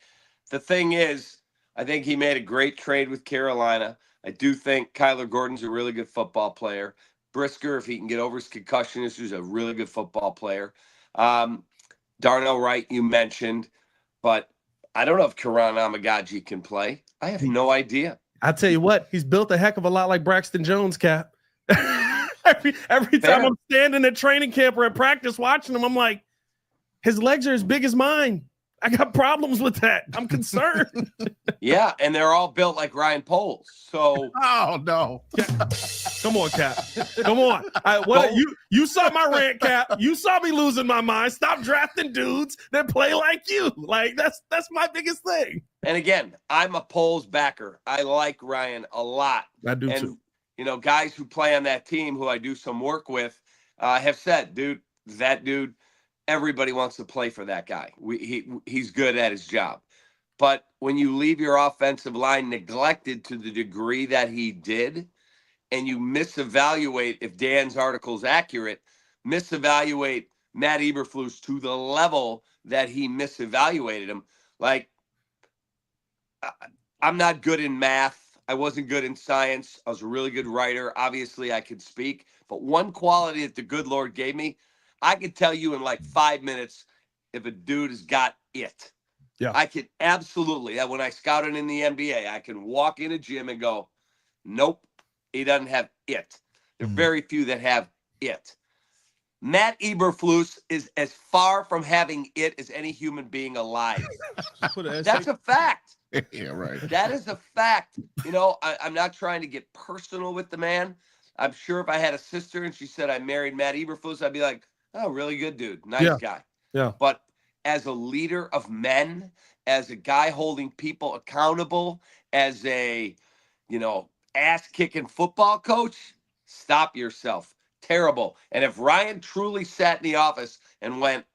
The thing is, I think he made a great trade with Carolina. I do think Kyler Gordon's a really good football player. Brisker, if he can get over his concussion issues, a really good football player. Darnell Wright, you mentioned, but I don't know if Karan Amagaji can play. I have no idea. I'll tell you what, he's built a heck of a lot like Braxton Jones, Cap. every time I'm standing at training camp or at practice watching him, I'm like, his legs are as big as mine. I got problems with that. I'm concerned. Yeah, and they're all built like Ryan Poles. So, oh no, come on, Cap. Come on. You saw my rant, Cap. You saw me losing my mind. Stop drafting dudes that play like you. Like that's my biggest thing. And again, I'm a Poles backer. I like Ryan a lot. I do too. You know, guys who play on that team who I do some work with have said, that dude. Everybody wants to play for that guy. He's good at his job. But when you leave your offensive line neglected to the degree that he did, and you misevaluate, if Dan's article is accurate, misevaluate Matt Eberflus to the level that he misevaluated him. Like, I'm not good in math. I wasn't good in science. I was a really good writer. Obviously, I could speak. But one quality that the good Lord gave me, I could tell you in like 5 minutes if a dude has got it. Yeah. I can absolutely. When I scouted in the NBA, I can walk in a gym and go, nope, he doesn't have it. There are very few that have it. Matt Eberflus is as far from having it as any human being alive. That's a fact. Yeah, right. That is a fact. You know, I'm not trying to get personal with the man. I'm sure if I had a sister and she said I married Matt Eberflus, I'd be like, oh, really good dude. Nice guy. Yeah. But as a leader of men, as a guy holding people accountable, as a, ass-kicking football coach, stop yourself. Terrible. And if Ryan truly sat in the office and went,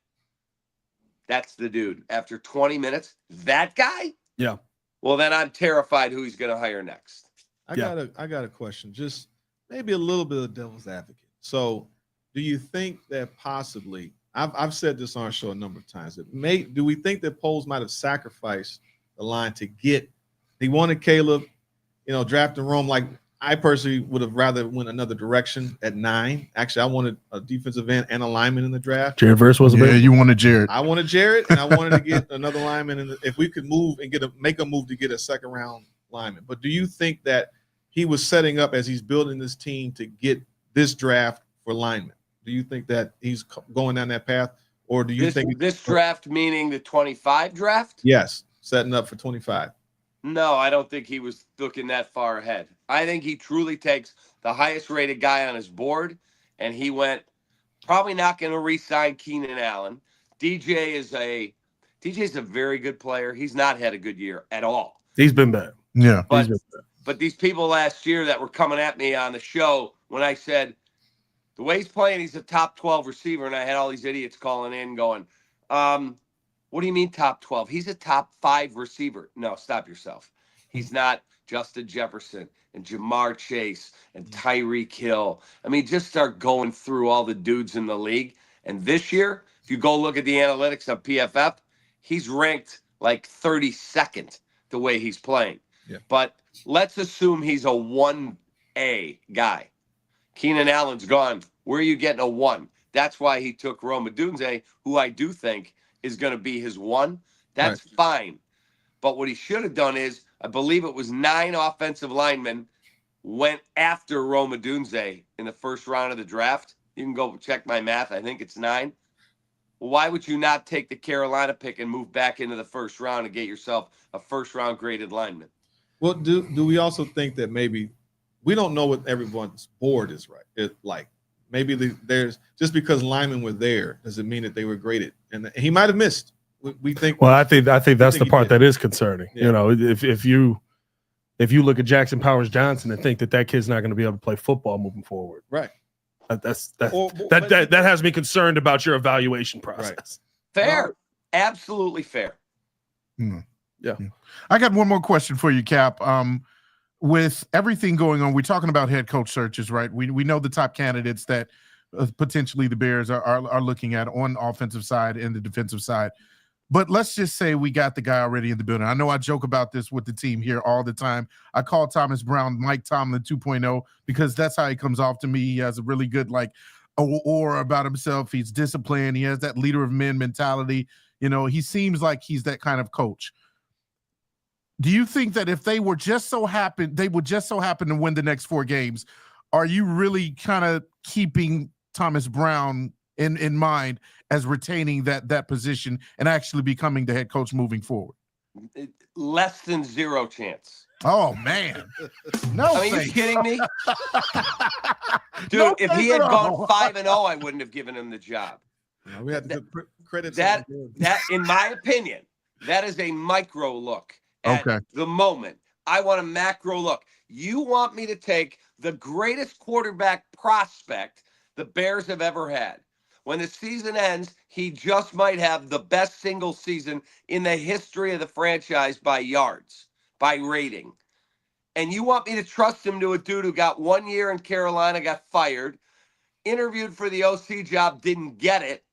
that's the dude, after 20 minutes, that guy? Yeah. Well, then I'm terrified who he's going to hire next. I got a question. Just maybe a little bit of devil's advocate. So, do you think that possibly, I've said this on our show a number of times, do we think that Poles might have sacrificed the line to get, he wanted Caleb, drafting Rome. Like, I personally would have rather went another direction at 9. Actually, I wanted a defensive end and a lineman in the draft. Jared Verse was you wanted Jared. I wanted Jared, and I wanted to get another lineman. If we could move and make a move to get a second round lineman. But do you think that he was setting up as he's building this team to get this draft for linemen? Do you think that he's going down that path, or do you think this draft, meaning the 25 draft? Yes, setting up for 25. No, I don't think he was looking that far ahead. I think he truly takes the highest rated guy on his board, and he went probably not going to re-sign Keenan Allen. DJ's a very good player. He's not had a good year at all. He's been bad. Yeah, but these people last year that were coming at me on the show when I said, the way he's playing, he's a top 12 receiver, and I had all these idiots calling in going, what do you mean top 12? He's a top 5 receiver. No, stop yourself. He's not Justin Jefferson and Jamar Chase and Tyreek Hill. I mean, just start going through all the dudes in the league. And this year, if you go look at the analytics of PFF, he's ranked like 32nd the way he's playing. Yeah. But let's assume he's a 1A guy. Keenan Allen's gone. Where are you getting a 1? That's why he took Rome Odunze, who I do think is going to be his 1. That's fine. But what he should have done is, I believe it was 9 offensive linemen went after Rome Odunze in the first round of the draft. You can go check my math. I think it's 9. Why would you not take the Carolina pick and move back into the first round and get yourself a first-round graded lineman? Well, do we also think that maybe we don't know what everyone's board is like? Maybe there's just because linemen were there doesn't mean that they were graded, and he might have missed. We think. Well, I think that's the part that is concerning. Yeah. You know, if you look at Jackson Powers Johnson and think that kid's not going to be able to play football moving forward, right? That has me concerned about your evaluation process. Right. Fair, absolutely fair. Yeah. I got one more question for you, Cap. With everything going on, we're talking about head coach searches, right? We know the top candidates that potentially the Bears are looking at on offensive side and the defensive side. But let's just say we got the guy already in the building. I know I joke about this with the team here all the time. I call Thomas Brown Mike Tomlin 2.0 because that's how he comes off to me. He has a really good aura about himself. He's disciplined. He has that leader of men mentality. You know, he seems like he's that kind of coach. Do you think that if they would just so happen to win the next 4 games, are you really kind of keeping Thomas Brown in mind as retaining that position and actually becoming the head coach moving forward? Less than 0 chance. Oh man. No. Are you kidding me? Dude, No, if he had gone 5-0, I wouldn't have given him the job. No, we have to put credits. That, in my opinion, that is a micro look at the moment. I want a macro look. You want me to take the greatest quarterback prospect the Bears have ever had. When the season ends, he just might have the best single season in the history of the franchise by yards, by rating. And you want me to trust him to a dude who got 1 year in Carolina, got fired, interviewed for the OC job, didn't get it,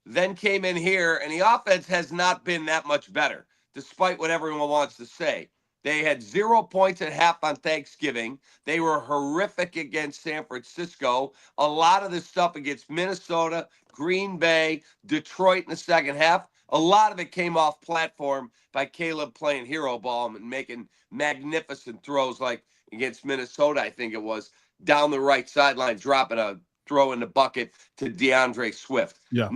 then came in here, and the offense has not been that much better, despite what everyone wants to say. They had 0 points at half on Thanksgiving. They were horrific against San Francisco. A lot of this stuff against Minnesota, Green Bay, Detroit in the second half, a lot of it came off platform by Caleb playing hero ball and making magnificent throws like against Minnesota, I think it was, down the right sideline, dropping a throw in the bucket to DeAndre Swift. You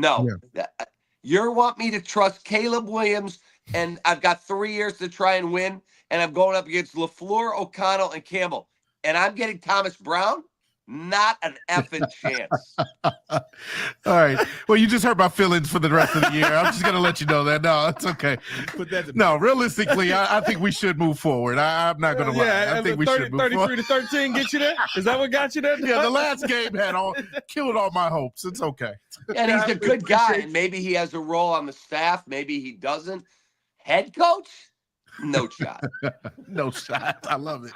want me to trust Caleb Williams, and I've got 3 years to try and win, and I'm going up against LaFleur, O'Connell, and Campbell, and I'm getting Thomas Brown? Not an effing chance. All right. Well, you just hurt my feelings for the rest of the year. I'm just going to let you know that. No, it's okay. No, realistically, I think we should move forward. I'm not going to lie. I think we should move 33 to 13 get you there? Is that what got you there? Yeah, the last game killed all my hopes. It's okay. And he's a good guy. And maybe he has a role on the staff. Maybe he doesn't. Head coach? No shot. No shot. I love it.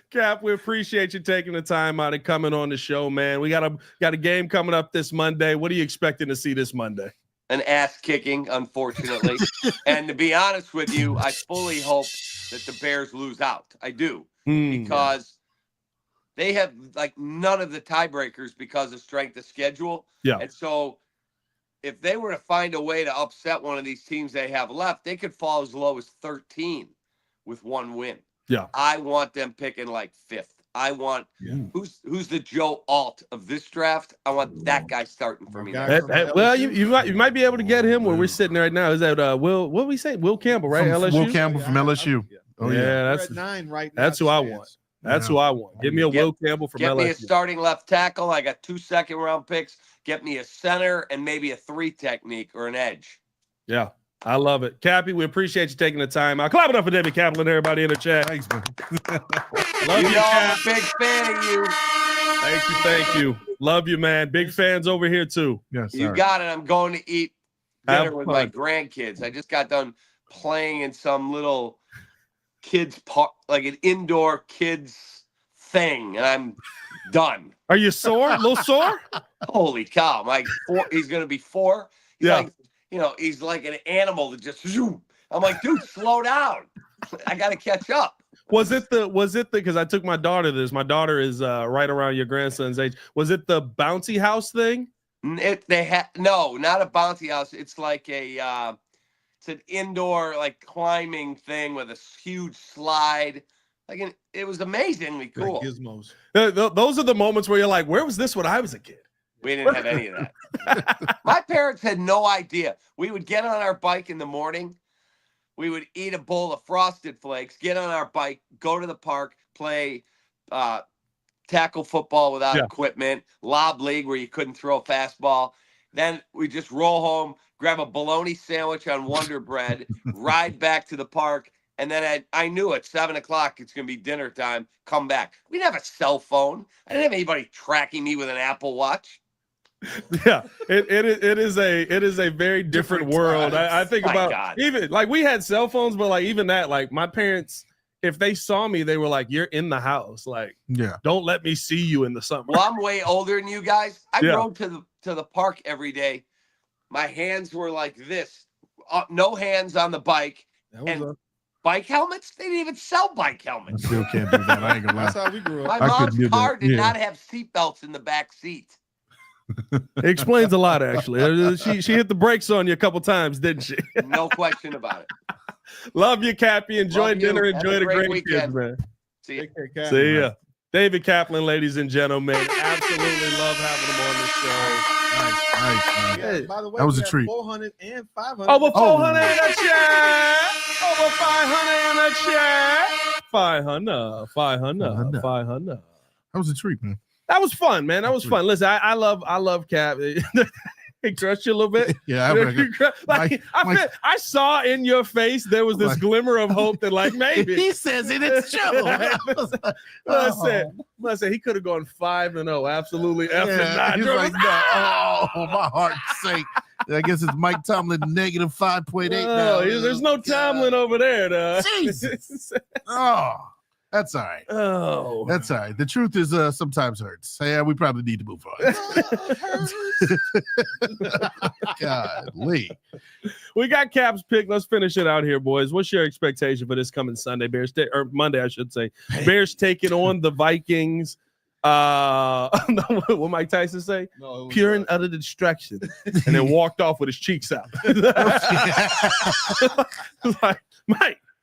Cap, we appreciate you taking the time out and coming on the show, man. We got a game coming up this Monday. What are you expecting to see this Monday? An ass kicking, unfortunately. And to be honest with you, I fully hope that the Bears lose out. I do. Because they have like none of the tiebreakers because of strength of schedule. Yeah. And so if they were to find a way to upset one of these teams they have left, they could fall as low as 13 with 1 win. Yeah. I want them picking like 5th. I want who's the Joe Alt of this draft? I want that guy starting for me. Well, you might be able to get him where we're sitting right now. Is that Will? What we say? Will Campbell, right? LSU. Will Campbell from LSU. Oh yeah, that's 9 right now. That's who I want. That's who I want. Give me a Will Campbell from LSU. Get me a starting left tackle. I got 2 second-round picks. Get me a center and maybe a 3 technique or an edge. Yeah, I love it. Cappy, we appreciate you taking the time. I'll clap it up for David Kaplin, everybody in the chat. Thanks, man. Love you, I'm a big fan of you. Thank you. Love you, man. Big fans over here, too. Yes, you got it. I'm going to eat dinner with my grandkids. I just got done playing in some little kids park, like an indoor kids thing, and I'm done. Are you sore? A little sore? Holy cow! He's gonna be 4. He's like, he's like an animal that just zoom. I'm like, dude, slow down. I gotta catch up. Was it because I took my daughter to this? My daughter is right around your grandson's age. Was it the bouncy house thing? No, not a bouncy house. It's like it's an indoor like climbing thing with a huge slide. It was amazingly cool. Gizmos. Those are the moments where you're like, where was this when I was a kid? We didn't have any of that. My parents had no idea. We would get on our bike in the morning. We would eat a bowl of Frosted Flakes, get on our bike, go to the park, play tackle football without equipment, lob league where you couldn't throw a fastball. Then we just roll home, grab a bologna sandwich on Wonder Bread, ride back to the park, and then I knew at 7 o'clock it's going to be dinner time, come back. We didn't have a cell phone. I didn't have anybody tracking me with an Apple Watch. Yeah, it is a very different world. I think about even like we had cell phones, but like even that, like my parents, if they saw me, they were like, "You're in the house, like, don't let me see you in the summer." Well, I'm way older than you guys. I rode to the park every day. My hands were like this, no hands on the bike, and bike helmets. They didn't even sell bike helmets. I still can't do that. I ain't gonna lie. That's how we grew up. My mom's car did not have seatbelts in the back seat. It explains a lot, actually. She hit the brakes on you a couple times, didn't she? No question about it. Love you, Cappy. Enjoy dinner. Enjoy the great weekend, man. See you. See ya. David Kaplin, ladies and gentlemen. Absolutely love having him on the show. Nice. Yeah, by the way, that was a treat. 400 and 500. Over 400 in the chat. Over 500 in the chat. 500. That was a treat, man. That was fun, man. That was fun. Listen, I love Cap. He crushed you a little bit. Yeah, I saw in your face there was this glimmer of hope that, like, maybe he says it's true. I said he could have gone 5-0. Absolutely, not. He's like, no, my heart's sake. I guess it's Mike Tomlin negative 5.8 now. There's no Tomlin over there, though. Jesus. That's all right. Oh, that's all right. The truth is sometimes hurts. Yeah, we probably need to move on. Golly. We got Cap's pick. Let's finish it out here, boys. What's your expectation for this coming Sunday? Or Monday, I should say. Bears taking on the Vikings. What Mike Tyson say? No, pure and utter distraction, and then walked off with his cheeks out. Like,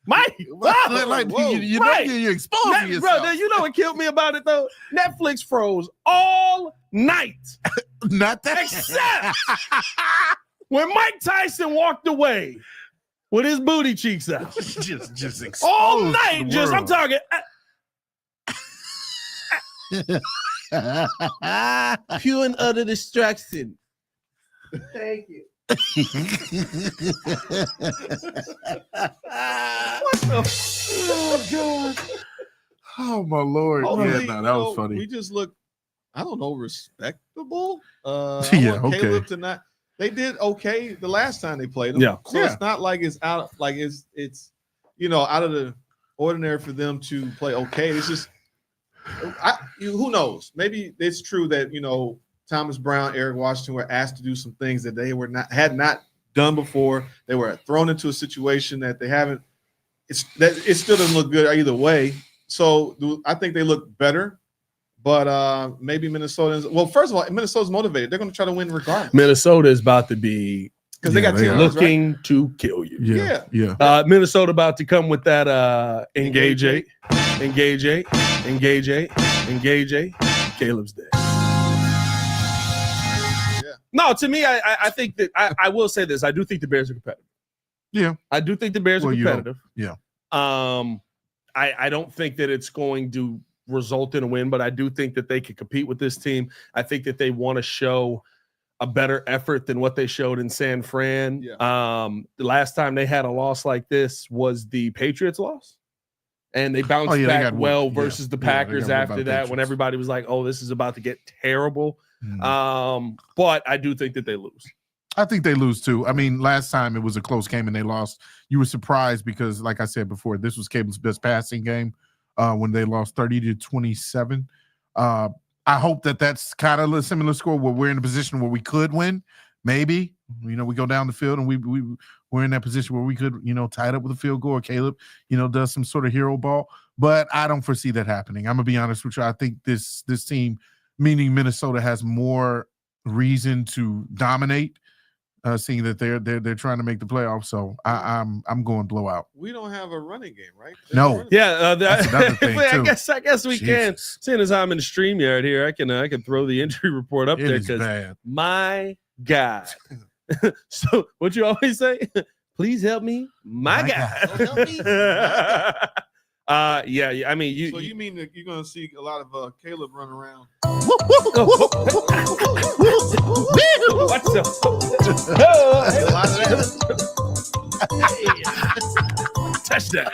Mike, you're exposing yourself. Bro, you know what killed me about it though? Netflix froze all night. Not that, except when Mike Tyson walked away with his booty cheeks out. just exposed all night. I'm talking. Pure and utter distraction. Thank you. What the? Oh God! Oh my Lord! That was funny. We just look, I don't know, respectable. Okay. They did okay the last time they played them. So it's not like it's out, like it's out of the ordinary for them to play okay. It's just, who knows? Maybe it's true that Thomas Brown, Eric Washington were asked to do some things that they had not done before. They were thrown into a situation that they haven't. It still doesn't look good either way. So I think they look better, but maybe Minnesota. Well, first of all, Minnesota's motivated. They're going to try to win regardless. Minnesota is about to be because they got looking to kill you. Yeah. Minnesota about to come with that engage eight. Caleb's dead. No, to me, I think that I will say this. I do think the Bears are competitive. Yeah. I do think the Bears are competitive. Yeah. I don't think that it's going to result in a win, but I do think that they can compete with this team. I think that they want to show a better effort than what they showed in San Fran. Yeah. The last time they had a loss like this was the Patriots loss. And they bounced back versus the Packers after that when everybody was like, oh, this is about to get terrible. But I do think that they lose. I think they lose too. I mean, last time it was a close game and they lost. You were surprised because, like I said before, this was Cable's best passing game when they lost 30-27. I hope that that's kind of a similar score where we're in a position where we could win. Maybe, we go down the field and we're in that position where we could, tie it up with a field goal. Or Caleb, does some sort of hero ball. But I don't foresee that happening. I'm gonna be honest with you. I think this team, meaning Minnesota, has more reason to dominate seeing that they're trying to make the playoffs. So I'm going blowout. We don't have a running game, right? No. Yeah, that's another thing too. I guess we can. Seeing as I'm in the StreamYard here, I can throw the injury report up there because my God. So what you always say? Please help me, my God. Help me. Yeah. I mean, So you mean that you're going to see a lot of Caleb run around? What's up? A lot of that. Touchdown.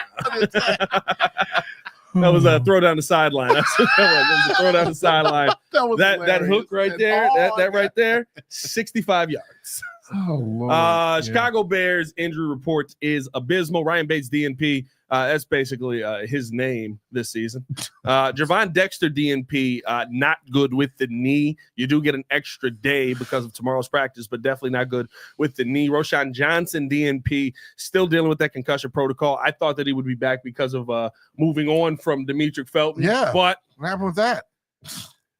That was a throw down the sideline. That's what that was. A throw down the sideline. That hook right there, that right there, 65 yards. Oh, Lord. Chicago Bears injury reports is abysmal. Ryan Bates, DNP. That's basically his name this season. Javon Dexter, DNP, not good with the knee. You do get an extra day because of tomorrow's practice, but definitely not good with the knee. Roshan Johnson, DNP, still dealing with that concussion protocol. I thought that he would be back because of moving on from Demetric Felton. Yeah. But what happened with that?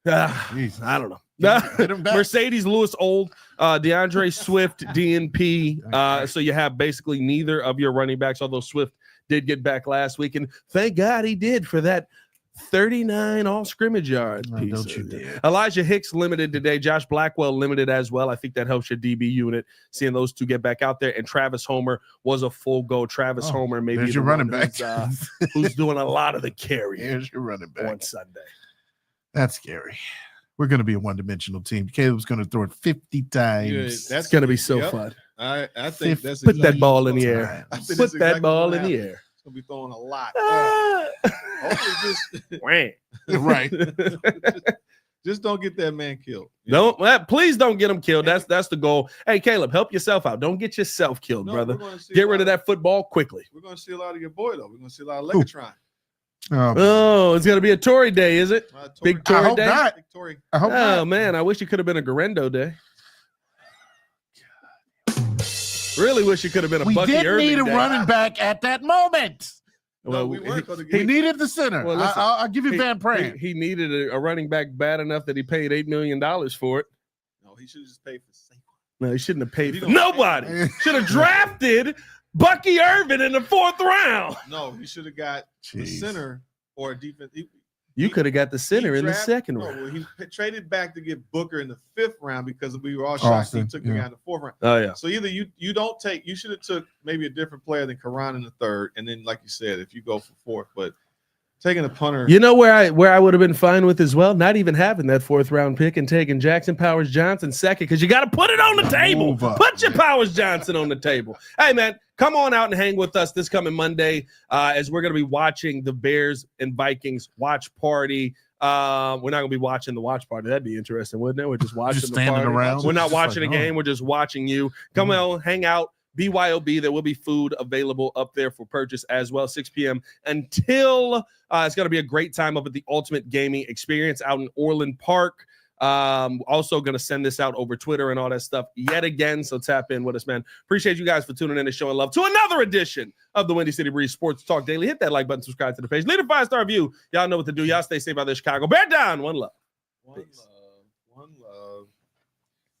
I don't know. Get him back. Mercedes Lewis old, DeAndre Swift, DNP. So you have basically neither of your running backs, although Swift did get back last week, and thank God he did for that 39 all scrimmage yards. Don't you dare. Elijah Hicks limited today. Josh Blackwell limited as well. I think that helps your DB unit, seeing those two get back out there. And Travis Homer was a full go. Travis Homer, maybe there's your running back, who's doing a lot of the carry. Here's your running back on Sunday. That's scary. We're going to be a one-dimensional team. Caleb's going to throw it 50 times. Yeah, that's going to be so fun. I think that's put that ball in the air. Put that ball in the air. It's gonna be throwing a lot. Right. Just don't get that man killed. Please don't get him killed. That's the goal. Hey, Caleb, help yourself out. Don't get yourself killed, brother. Get rid of that football quickly. We're gonna see a lot of your boy though. We're gonna see a lot of Legatron. It's gonna be a Tory day, is it? Big Tory I hope day. Not. Big Tory. I hope not. Man, I wish it could have been a Garendo day. Really wish it could have been a Bucky didn't Irving need a day. running back at that moment. No, he needed the center. Well, listen, I'll give you Van Pran. He needed a running back bad enough that he paid $8 million for it. No, he should have just paid for Saquon. No, he shouldn't have paid for nobody. Should have drafted Bucky Irving in the 4th round. No, he should have got the center or a defense. You could have got the center in the 2nd round. Well, he traded back to get Booker in the 5th round because we were all shocked he took the guy in the 4th round. Oh yeah. So either you don't take. You should have took maybe a different player than Karan in the 3rd, and then like you said, if you go for 4th, but taking a punter. You know where I would have been fine with as well, not even having that 4th round pick and taking Jackson Powers Johnson 2nd, because you got to put it on the table. Put your Powers Johnson on the table. Hey man, come on out and hang with us this coming Monday as we're going to be watching the Bears and Vikings watch party. We're not going to be watching the watch party. That'd be interesting, wouldn't it? We're just watching just the party. standing around. We're not watching a game. We're just watching you. Come on, hang out. BYOB, there will be food available up there for purchase as well, 6 p.m. until it's going to be a great time up at the Ultimate Gaming Experience out in Orland Park. Also going to send this out over Twitter and all that stuff yet again, so tap in with us, man. Appreciate you guys for tuning in and showing love to another edition of the Windy City Breeze Sports Talk Daily. Hit that like button, subscribe to the page, leave a 5-star review. Y'all know what to do. Y'all stay safe out there, Chicago. Bear down. One love.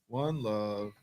One love.